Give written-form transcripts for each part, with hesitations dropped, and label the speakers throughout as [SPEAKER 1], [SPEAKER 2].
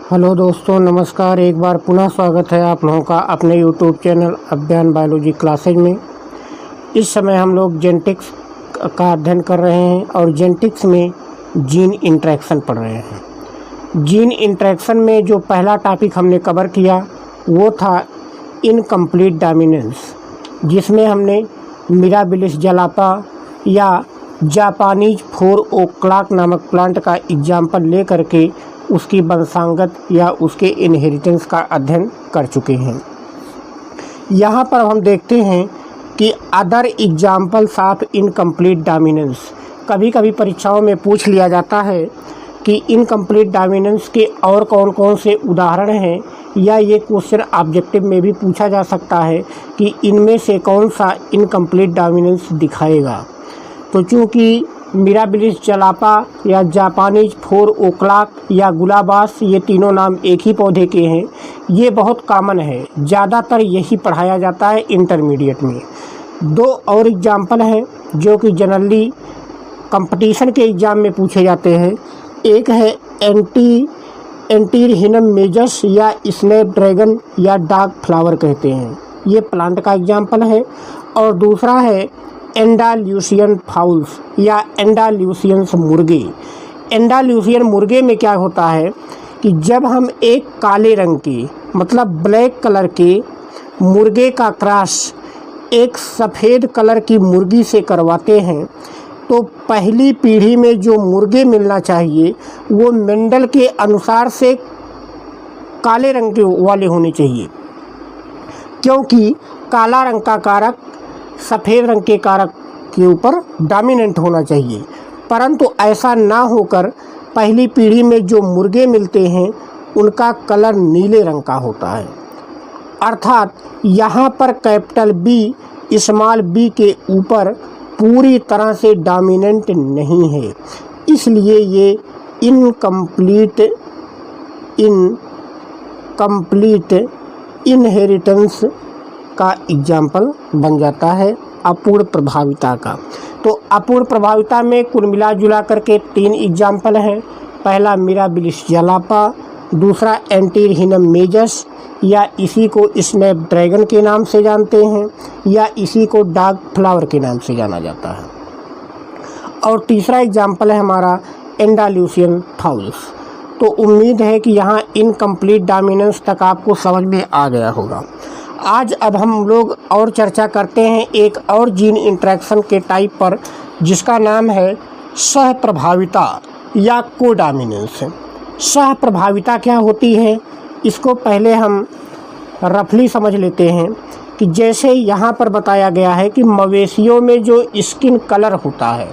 [SPEAKER 1] Hello दोस्तों, नमस्कार। एक बार पुनः स्वागत है आप लोगों का अपने यूट्यूब चैनल अभियान बायोलॉजी क्लासेज में। इस समय हम लोग जेनेटिक्स का अध्ययन कर रहे हैं और जेनेटिक्स में जीन इंटरेक्शन पढ़ रहे हैं। जीन इंटरेक्शन में जो पहला टॉपिक हमने कवर किया वो था इनकम्प्लीट डोमिनेंस, जिसमें हमने मिराबिलिस जलापा या जापानीज 4 ओक्लाक नामक प्लांट का एग्जाम्पल ले करके उसकी वंशांगत या उसके इनहेरिटेंस का अध्ययन कर चुके हैं। यहाँ पर हम देखते हैं कि other examples of incomplete dominance, कभी कभी परीक्षाओं में पूछ लिया जाता है कि इनकम्प्लीट डोमिनेंस के और कौन कौन से उदाहरण हैं, या ये क्वेश्चन ऑब्जेक्टिव में भी पूछा जा सकता है कि इनमें से कौन सा इनकम्प्लीट डोमिनेंस दिखाएगा। तो चूँकि मिराबिलिस जलापा या जापानीज 4 ओक्लाक या गुलाबास, ये तीनों नाम एक ही पौधे के हैं, ये बहुत कॉमन है, ज़्यादातर यही पढ़ाया जाता है इंटरमीडिएट में। दो और एग्जाम्पल हैं जो कि जनरली कंपटीशन के एग्ज़ाम में पूछे जाते हैं। एक है एंटीरहिनम मेजस या स्नैपड्रैगन या डार्क फ्लावर कहते हैं, ये प्लांट का एग्जाम्पल है। और दूसरा है एंडाल्यूसियन फाउल्स या एंडाल्यूसियंस मुर्गे। एंडाल्यूसियन मुर्गे में क्या होता है कि जब हम एक काले रंग के मतलब ब्लैक कलर के मुर्गे का क्रॉस एक सफ़ेद कलर की मुर्गी से करवाते हैं तो पहली पीढ़ी में जो मुर्गे मिलना चाहिए वो मेंडल के अनुसार से काले रंग के वाले होने चाहिए, क्योंकि काला रंग का कारक सफ़ेद रंग के कारक के ऊपर डोमिनेंट होना चाहिए। परंतु ऐसा ना होकर पहली पीढ़ी में जो मुर्गे मिलते हैं उनका कलर नीले रंग का होता है। अर्थात यहाँ पर कैपिटल बी स्मॉल बी के ऊपर पूरी तरह से डोमिनेंट नहीं है, इसलिए ये इनकम्प्लीट इनहेरिटेंस का एग्जाम्पल बन जाता है अपूर्ण प्रभाविता का। तो अपूर्ण प्रभाविता में कुल मिला जुला करके 3 एग्जाम्पल हैं। पहला मिराबिलिस जलापा, दूसरा एंटीरहिनम मेजस या इसी को स्नैपड्रैगन के नाम से जानते हैं या इसी को डार्क फ्लावर के नाम से जाना जाता है, और तीसरा एग्जाम्पल है हमारा एंडाल्यूसियन फाउल्स। तो उम्मीद है कि यहाँ इनकम्प्लीट डोमिनेंस तक आपको समझ में आ गया होगा। आज अब हम लोग और चर्चा करते हैं एक और जीन इंटरेक्शन के टाइप पर, जिसका नाम है सह प्रभाविता या कोडोमिनेंस। सह प्रभाविता क्या होती है, इसको पहले हम रफली समझ लेते हैं कि जैसे यहाँ पर बताया गया है कि मवेशियों में जो स्किन कलर होता है,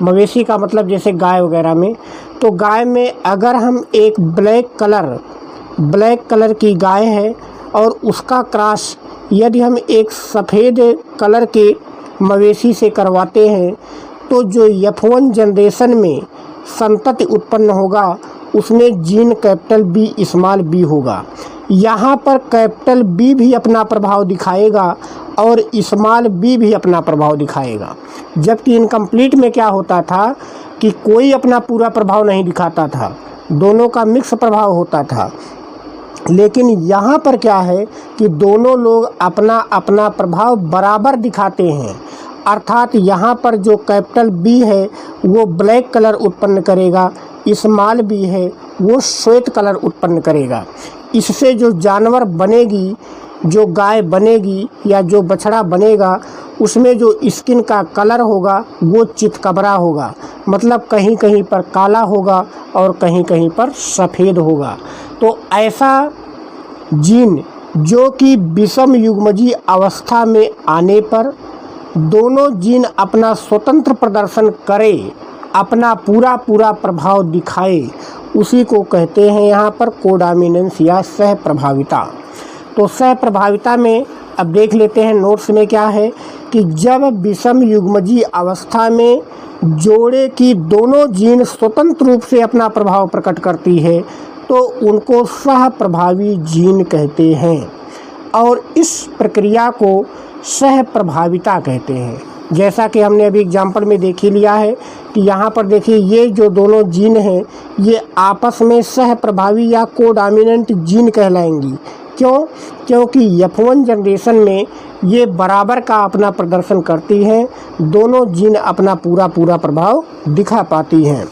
[SPEAKER 1] मवेशी का मतलब जैसे गाय वगैरह में, तो गाय में अगर हम एक ब्लैक कलर की गाय है और उसका क्रॉस यदि हम एक सफ़ेद कलर के मवेशी से करवाते हैं तो जो F1 जनरेशन में संतति उत्पन्न होगा उसमें gene capital B small B होगा। यहाँ पर कैपिटल बी भी अपना प्रभाव दिखाएगा और स्मॉल बी भी अपना प्रभाव दिखाएगा, जबकि इनकम्प्लीट में क्या होता था कि कोई अपना पूरा प्रभाव नहीं दिखाता था, दोनों का मिक्स प्रभाव होता था। लेकिन यहाँ पर क्या है कि दोनों लोग अपना अपना प्रभाव बराबर दिखाते हैं। अर्थात यहाँ पर जो कैपिटल बी है वो ब्लैक कलर उत्पन्न करेगा, स्मॉल बी है वो श्वेत कलर उत्पन्न करेगा। इससे जो जानवर बनेगी, जो गाय बनेगी या जो बछड़ा बनेगा, उसमें जो स्किन का कलर होगा वो चितकबरा होगा, मतलब कहीं कहीं पर काला होगा और कहीं कहीं पर सफ़ेद होगा। तो ऐसा जीन जो कि विषम युग्मजीय अवस्था में आने पर दोनों जीन अपना स्वतंत्र प्रदर्शन करे, अपना पूरा प्रभाव दिखाए, उसी को कहते हैं यहाँ पर कोडोमिनेंस या सह प्रभाविता। तो सह प्रभाविता में अब देख लेते हैं नोट्स में क्या है कि जब विषम युग्मजीय अवस्था में जोड़े की दोनों जीन स्वतंत्र रूप से अपना प्रभाव प्रकट करती है तो उनको सह प्रभावी जीन कहते हैं, और इस प्रक्रिया को सह प्रभाविता कहते हैं। जैसा कि हमने अभी एग्जाम्पल में देख ही लिया है कि यहाँ पर देखिए ये जो दोनों जीन हैं ये आपस में सह प्रभावी या कोडॉमिनेंट जीन कहलाएंगी। क्यों? क्योंकि F1 जनरेशन में ये बराबर का अपना प्रदर्शन करती हैं, दोनों जीन अपना पूरा प्रभाव दिखा पाती हैं।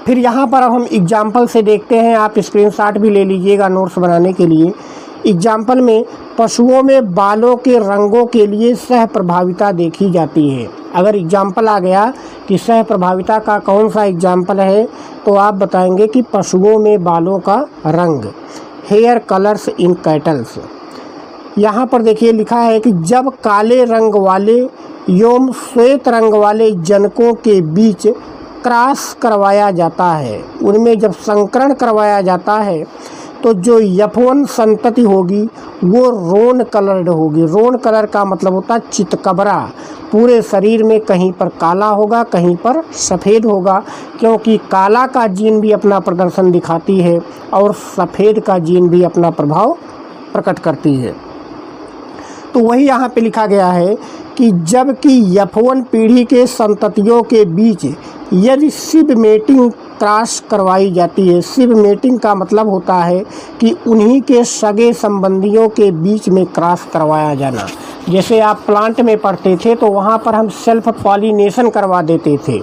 [SPEAKER 1] फिर यहाँ पर अब हम एग्जाम्पल से देखते हैं, आप स्क्रीनशॉट भी ले लीजिएगा नोट्स बनाने के लिए। एग्जाम्पल में पशुओं में बालों के रंगों के लिए सह प्रभाविता देखी जाती है। अगर एग्जाम्पल आ गया कि सह प्रभाविता का कौन सा एग्जाम्पल है तो आप बताएंगे कि पशुओं में बालों का रंग, हेयर कलर्स इन कैटल्स। यहाँ पर देखिए लिखा है कि जब काले रंग वाले एवं श्वेत रंग वाले जनकों के बीच क्रॉस करवाया जाता है, उनमें जब संकरण करवाया जाता है तो जो F1 संतति होगी वो रोन कलर्ड होगी। रोन कलर का मतलब होता है चितकबरा, पूरे शरीर में कहीं पर काला होगा कहीं पर सफ़ेद होगा, क्योंकि काला का जीन भी अपना प्रदर्शन दिखाती है और सफ़ेद का जीन भी अपना प्रभाव प्रकट करती है। तो वही यहाँ पे लिखा गया है कि जबकि F1 पीढ़ी के संततियों के बीच यदि सिब मेटिंग क्रॉस करवाई जाती है, सिब मेटिंग का मतलब होता है कि उन्हीं के सगे संबंधियों के बीच में क्रॉस करवाया जाना। जैसे आप प्लांट में पढ़ते थे तो वहाँ पर हम सेल्फ पॉलिनेशन करवा देते थे,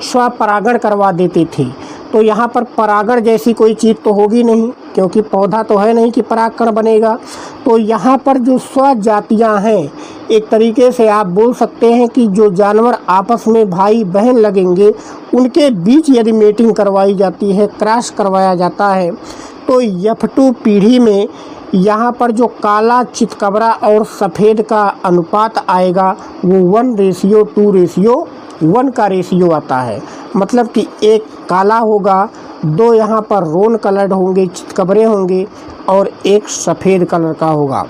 [SPEAKER 1] स्वपरागण करवा देते थे। तो यहाँ पर परागण जैसी कोई चीज़ तो होगी नहीं, क्योंकि पौधा तो है नहीं कि परागकण बनेगा। तो यहाँ पर जो स्वजातियाँ हैं, एक तरीके से आप बोल सकते हैं कि जो जानवर आपस में भाई बहन लगेंगे उनके बीच यदि मेटिंग करवाई जाती है, क्रॉस करवाया जाता है, तो F2 पीढ़ी में यहाँ पर जो काला चितकबरा और सफ़ेद का अनुपात आएगा वो 1:2:1 का रेशियो आता है। मतलब कि एक काला होगा, दो यहाँ पर रोन कलर्ड होंगे, चितकबरे होंगे और एक सफ़ेद कलर का होगा।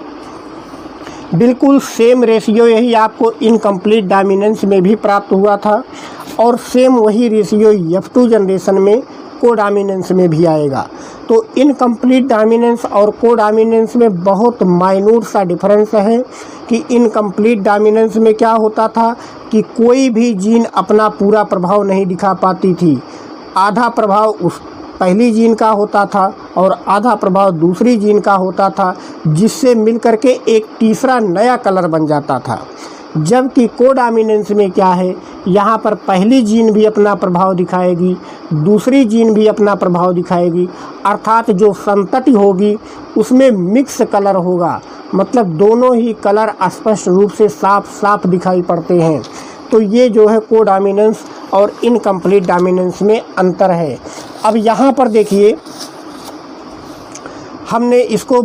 [SPEAKER 1] बिल्कुल सेम रेशियो यही आपको इनकम्प्लीट डोमिनेंस में भी प्राप्त हुआ था और सेम वही रेशियो F2 जनरेशन में कोडॉमिनेंस में भी आएगा। तो इनकम्प्लीट डोमिनेंस और कोडॉमिनेंस में बहुत माइन्यूट सा डिफरेंस है कि इनकम्प्लीट डोमिनेंस में क्या होता था कि कोई भी जीन अपना पूरा प्रभाव नहीं दिखा पाती थी। आधा प्रभाव उस पहली जीन का होता था और आधा प्रभाव दूसरी जीन का होता था, जिससे मिलकर के एक तीसरा नया कलर बन जाता था। जबकि कोडॉमिनेंस में क्या है, यहाँ पर पहली जीन भी अपना प्रभाव दिखाएगी, दूसरी जीन भी अपना प्रभाव दिखाएगी, अर्थात जो संतति होगी उसमें मिक्स कलर होगा, मतलब दोनों ही कलर स्पष्ट रूप से साफ दिखाई पड़ते हैं। तो ये जो है कोडॉमिनेंस और इनकम्प्लीट डोमिनेंस में अंतर है। अब यहाँ पर देखिए हमने इसको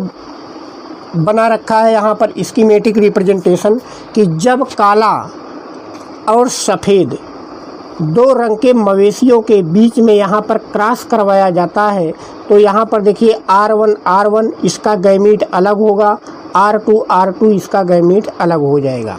[SPEAKER 1] बना रखा है यहाँ पर स्कीमेटिक रिप्रेजेंटेशन कि जब काला और सफ़ेद दो रंग के मवेशियों के बीच में यहाँ पर क्रॉस करवाया जाता है तो यहाँ पर देखिए R1 इसका गैमीट अलग होगा, R2 इसका गैमीट अलग हो जाएगा।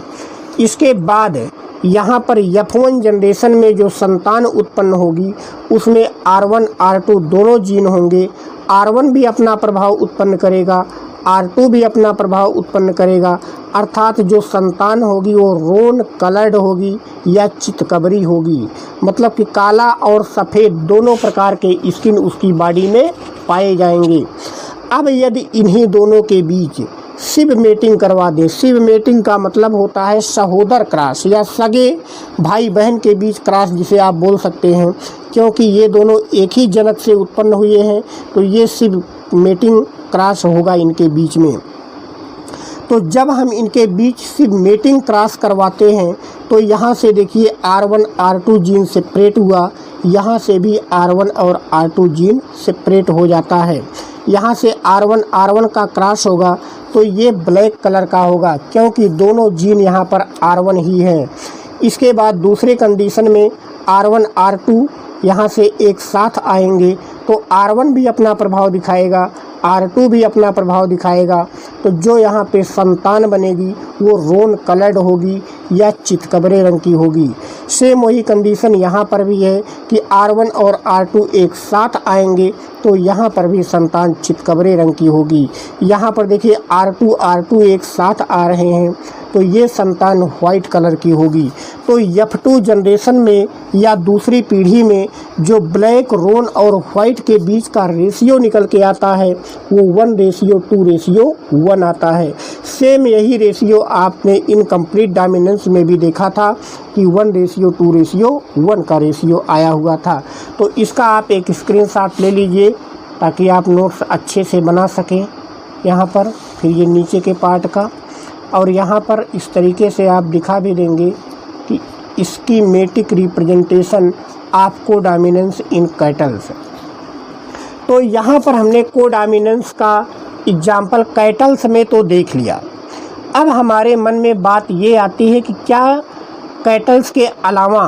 [SPEAKER 1] इसके बाद यहाँ पर F1 जनरेशन में जो संतान उत्पन्न होगी उसमें R1 R2 दोनों जीन होंगे। R1 भी अपना प्रभाव उत्पन्न करेगा, R2 भी अपना प्रभाव उत्पन्न करेगा, अर्थात जो संतान होगी वो रोन कलर्ड होगी या चितकबरी होगी, मतलब कि काला और सफ़ेद दोनों प्रकार के स्किन उसकी बॉडी में पाए जाएंगे। अब यदि इन्हीं दोनों के बीच सिब मेटिंग करवा दें, सिब मेटिंग का मतलब होता है सहोदर क्रॉस या सगे भाई बहन के बीच क्रॉस जिसे आप बोल सकते हैं, क्योंकि ये दोनों एक ही जनक से उत्पन्न हुए हैं तो ये सिब मेटिंग क्रॉस होगा इनके बीच में। तो जब हम इनके बीच सिब मेटिंग क्रॉस करवाते हैं तो यहाँ से देखिए R1 R2 जीन सेपरेट हुआ, यहाँ से भी R1 और R2 जीन सेपरेट हो जाता है। यहाँ से R1 का क्रॉस होगा तो ये ब्लैक कलर का होगा, क्योंकि दोनों जीन यहाँ पर R1 ही है। इसके बाद दूसरे कंडीशन में R1 R2 यहाँ से एक साथ आएंगे तो R1 भी अपना प्रभाव दिखाएगा, R2 भी अपना प्रभाव दिखाएगा। तो तो जो यहाँ पे संतान बनेगी वो रोन कलर्ड होगी या चितकबरे रंग की होगी। सेम वही कंडीशन यहाँ पर भी है कि R1 और R2 एक साथ आएंगे तो यहाँ पर भी संतान चितकबरे रंग की होगी। यहाँ पर देखिए R2 एक साथ आ रहे हैं तो ये संतान वाइट कलर की होगी। तो F2 जनरेशन में या दूसरी पीढ़ी में जो ब्लैक, रोन और वाइट के बीच का रेशियो निकल के आता है वो 1:2:1 आता है। सेम यही रेशियो आपने इनकम्प्लीट डोमिनेंस में भी देखा था कि 1:2:1 का रेशियो आया हुआ था। तो इसका आप एक स्क्रीनशॉट ले लीजिए ताकि आप नोट्स अच्छे से बना सकें। यहाँ पर फिर ये नीचे के पार्ट का, और यहाँ पर इस तरीके से आप दिखा भी देंगे कि इसकी matic representation of codominance in kettles. तो यहाँ पर हमने कोडोमिनेंस का एग्जाम्पल कैटल्स में तो देख लिया। अब हमारे मन में बात ये आती है कि क्या कैटल्स के अलावा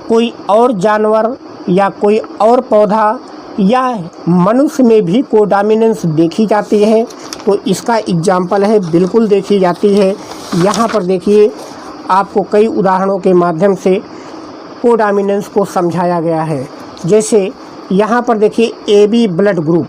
[SPEAKER 1] कोई और जानवर या कोई और पौधा या मनुष्य में भी कोडोमिनेंस देखी जाती है? तो इसका एग्जाम्पल है, बिल्कुल देखी जाती है। यहाँ पर देखिए आपको कई उदाहरणों के माध्यम से कोडोमिनेंस को समझाया गया है। जैसे यहाँ पर देखिए AB ब्लड ग्रुप,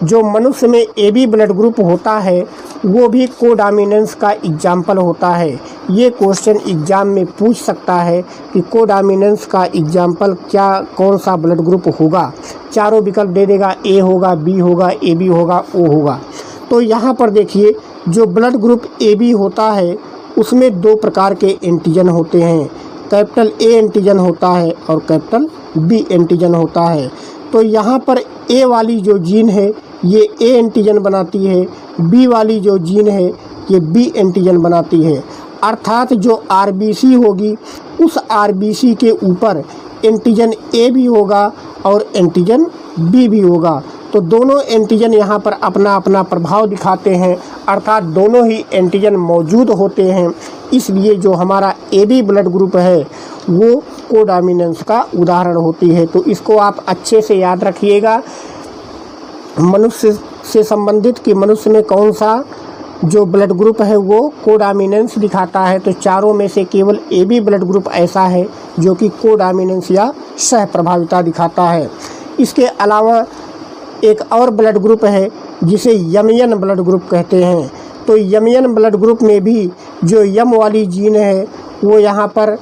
[SPEAKER 1] जो मनुष्य में AB ब्लड ग्रुप होता है वो भी कोडोमिनेंस का एग्जाम्पल होता है। ये क्वेश्चन एग्ज़ाम में पूछ सकता है कि कोडोमिनेंस का एग्जाम्पल क्या, कौन सा ब्लड ग्रुप होगा। चारों विकल्प दे देगा, A होगा, B होगा, AB होगा, O होगा। तो यहाँ पर देखिए जो ब्लड ग्रुप AB होता है उसमें दो प्रकार के एंटीजन होते हैं, कैपिटल A एंटीजन होता है और कैपिटल B एंटीजन होता है। तो यहाँ पर A वाली जो जीन है ये A एंटीजन बनाती है, B वाली जो जीन है ये B एंटीजन बनाती है। अर्थात जो RBC होगी उस RBC के ऊपर एंटीजन A भी होगा और एंटीजन B भी होगा। तो दोनों एंटीजन यहाँ पर अपना अपना प्रभाव दिखाते हैं, अर्थात दोनों ही एंटीजन मौजूद होते हैं। इसलिए जो हमारा AB ब्लड ग्रुप है वो कोडोमिनेंस का उदाहरण होती है। तो इसको आप अच्छे से याद रखिएगा। मनुष्य से संबंधित कि मनुष्य में कौन सा जो ब्लड ग्रुप है वो कोडोमिनेंस दिखाता है, तो चारों में से केवल AB ब्लड ग्रुप ऐसा है जो कि कोडोमिनेंस या सह प्रभाविता दिखाता है। इसके अलावा एक और ब्लड ग्रुप है जिसे यमियन ब्लड ग्रुप कहते हैं। तो यमियन ब्लड ग्रुप में भी जो यम वाली जीन है वो यहाँ पर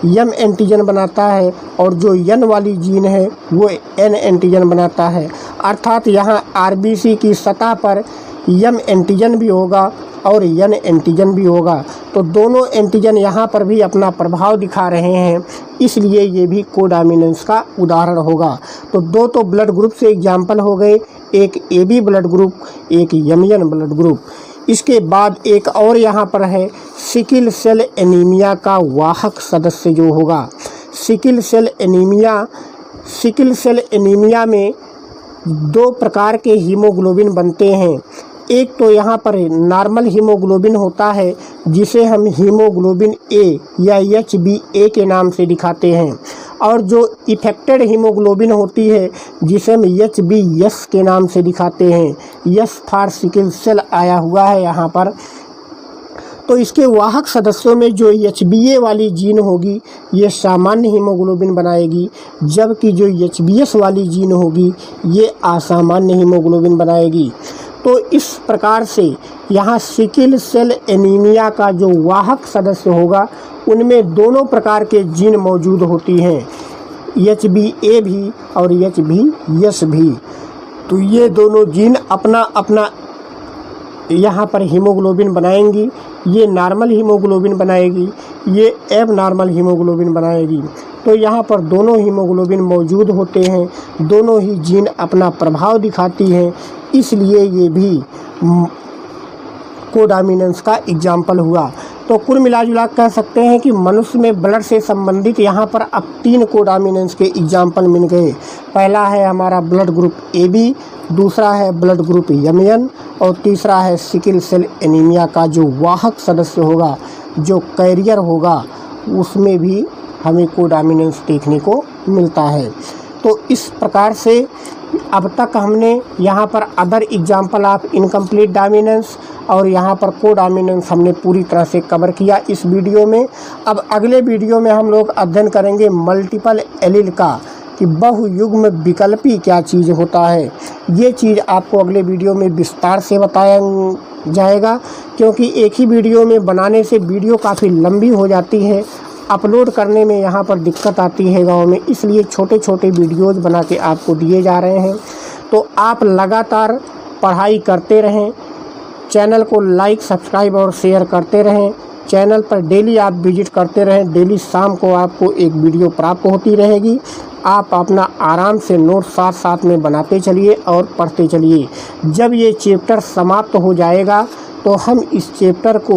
[SPEAKER 1] यम एंटीजन बनाता है और जो यन वाली जीन है वो एन एंटीजन बनाता है। अर्थात यहाँ RBC की सतह पर यम एंटीजन भी होगा और यन एंटीजन भी होगा। तो दोनों एंटीजन यहाँ पर भी अपना प्रभाव दिखा रहे हैं, इसलिए ये भी कोडोमिनेंस का उदाहरण होगा। तो दो तो ब्लड ग्रुप से एग्जाम्पल हो गए, एक AB ब्लड ग्रुप, एक यमियन ब्लड ग्रुप। इसके बाद एक और यहाँ पर है सिकिल सेल एनीमिया का वाहक सदस्य जो होगा। सिकिल सेल एनीमिया में दो प्रकार के हीमोग्लोबिन बनते हैं। एक तो यहाँ पर नॉर्मल हीमोग्लोबिन होता है जिसे हम हीमोग्लोबिन A या HbA के नाम से दिखाते हैं, और जो इफेक्टेड हीमोग्लोबिन होती है जिसे हम HbS के नाम से दिखाते हैं। यस फॉर सिकिल सेल आया हुआ है यहाँ पर। तो इसके वाहक सदस्यों में जो HbA वाली जीन होगी ये सामान्य हीमोग्लोबिन बनाएगी, जबकि जो HbS वाली जीन होगी ये असामान्य हीमोग्लोबिन बनाएगी। तो इस प्रकार से यहाँ सिकिल सेल एनीमिया का जो वाहक सदस्य होगा उनमें दोनों प्रकार के जीन मौजूद होती हैं, HbA भी और HbS भी। तो ये दोनों जीन अपना अपना यहाँ पर हीमोग्लोबिन बनाएंगी। ये नॉर्मल हीमोग्लोबिन बनाएगी, ये एब नॉर्मल हीमोग्लोबिन बनाएगी। तो यहाँ पर दोनों हीमोग्लोबिन मौजूद होते हैं, दोनों ही जीन अपना प्रभाव दिखाती हैं, इसलिए ये भी कोडोमिनेंस का एग्जाम्पल हुआ। तो कुल मिलाजुला कह सकते हैं कि मनुष्य में ब्लड से संबंधित यहाँ पर अब 3 कोडोमिनेंस के एग्जाम्पल मिल गए। पहला है हमारा ब्लड ग्रुप AB, दूसरा है ब्लड ग्रुप यमियन और तीसरा है सिकिल सेल एनीमिया का जो वाहक सदस्य होगा, जो कैरियर होगा, उसमें भी हमें कोडोमिनेंस देखने को मिलता है। तो इस प्रकार से अब तक हमने यहाँ पर other example of incomplete dominance और यहाँ पर कोडॉमिनेंस हमने पूरी तरह से कवर किया इस वीडियो में। अब अगले वीडियो में हम लोग अध्ययन करेंगे मल्टीपल एलील का, कि बहुयुग्म विकल्पी क्या चीज़ होता है। ये चीज़ आपको अगले वीडियो में विस्तार से बताया जाएगा, क्योंकि एक ही वीडियो में बनाने से वीडियो काफ़ी लंबी हो जाती है, अपलोड करने में यहाँ पर दिक्कत आती है गाँव में, इसलिए छोटे छोटे वीडियोज़ बना के आपको दिए जा रहे हैं। तो आप लगातार पढ़ाई करते रहें, चैनल को लाइक, सब्सक्राइब और शेयर करते रहें। चैनल पर डेली आप विजिट करते रहें, डेली शाम को आपको एक वीडियो प्राप्त होती रहेगी। आप अपना आराम से नोट साथ साथ में बनाते चलिए और पढ़ते चलिए। जब ये चैप्टर समाप्त हो जाएगा तो हम इस चैप्टर को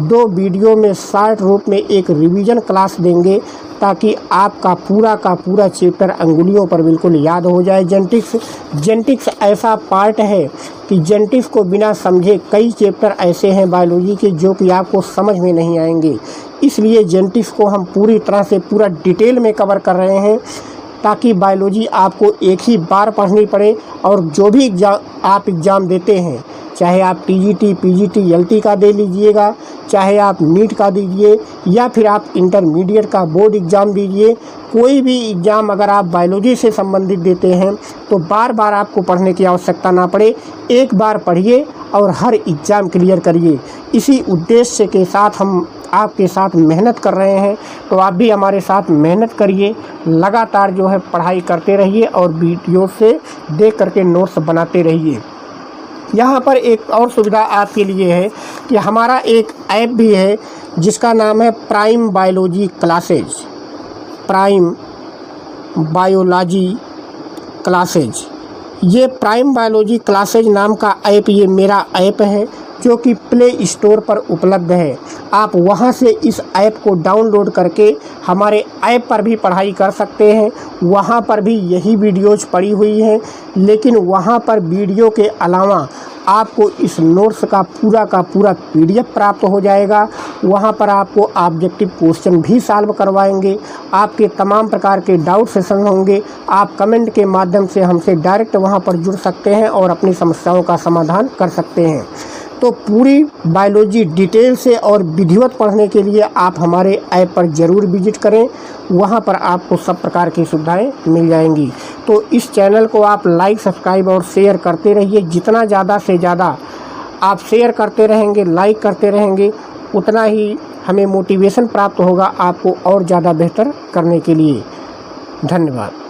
[SPEAKER 1] 2 वीडियो में शॉर्ट रूप में एक रिवीजन क्लास देंगे, ताकि आपका पूरा का पूरा चैप्टर अंगुलियों पर बिल्कुल याद हो जाए। जेनेटिक्स ऐसा पार्ट है कि जेनेटिक्स को बिना समझे कई चैप्टर ऐसे हैं बायोलॉजी के जो कि आपको समझ में नहीं आएंगे। इसलिए जेनेटिक्स को हम पूरी तरह से पूरा डिटेल में कवर कर रहे हैं, ताकि बायोलॉजी आपको एक ही बार पढ़नी पड़े और जो भी आप एग्ज़ाम देते हैं, चाहे आप टीजीटी, पीजीटी, एलटी का दे लीजिएगा, चाहे आप नीट का दीजिए या फिर आप इंटरमीडिएट का बोर्ड एग्ज़ाम दीजिए, कोई भी एग्ज़ाम अगर आप बायोलॉजी से संबंधित देते हैं तो बार बार आपको पढ़ने की आवश्यकता ना पड़े। एक बार पढ़िए और हर एग्ज़ाम क्लियर करिए। इसी उद्देश्य के साथ हम आपके साथ मेहनत कर रहे हैं, तो आप भी हमारे साथ मेहनत करिए, लगातार जो है पढ़ाई करते रहिए और वीडियो से देख करके नोट्स बनाते रहिए। यहाँ पर एक और सुविधा आपके लिए है कि हमारा एक ऐप भी है जिसका नाम है prime biology classes. Prime biology classes, ये प्राइम बायोलॉजी क्लासेज नाम का ऐप, ये मेरा ऐप है जो कि प्ले स्टोर पर उपलब्ध है। आप वहां से इस ऐप को डाउनलोड करके हमारे ऐप पर भी पढ़ाई कर सकते हैं। वहां पर भी यही वीडियोज़ पड़ी हुई हैं, लेकिन वहां पर वीडियो के अलावा आपको इस नोट्स का पूरा PDF प्राप्त हो जाएगा। वहां पर आपको ऑब्जेक्टिव क्वेश्चन भी सॉल्व करवाएंगे, आपके तमाम प्रकार के डाउट सेशन होंगे। आप कमेंट के माध्यम से हमसे डायरेक्ट वहां पर जुड़ सकते हैं और अपनी समस्याओं का समाधान कर सकते हैं। तो पूरी बायोलॉजी डिटेल से और विधिवत पढ़ने के लिए आप हमारे ऐप पर ज़रूर विजिट करें, वहां पर आपको सब प्रकार की सुविधाएं मिल जाएंगी। तो इस चैनल को आप लाइक, सब्सक्राइब और शेयर करते रहिए। जितना ज़्यादा से ज़्यादा आप शेयर करते रहेंगे, लाइक करते रहेंगे, उतना ही हमें मोटिवेशन प्राप्त होगा आपको और ज़्यादा बेहतर करने के लिए। धन्यवाद।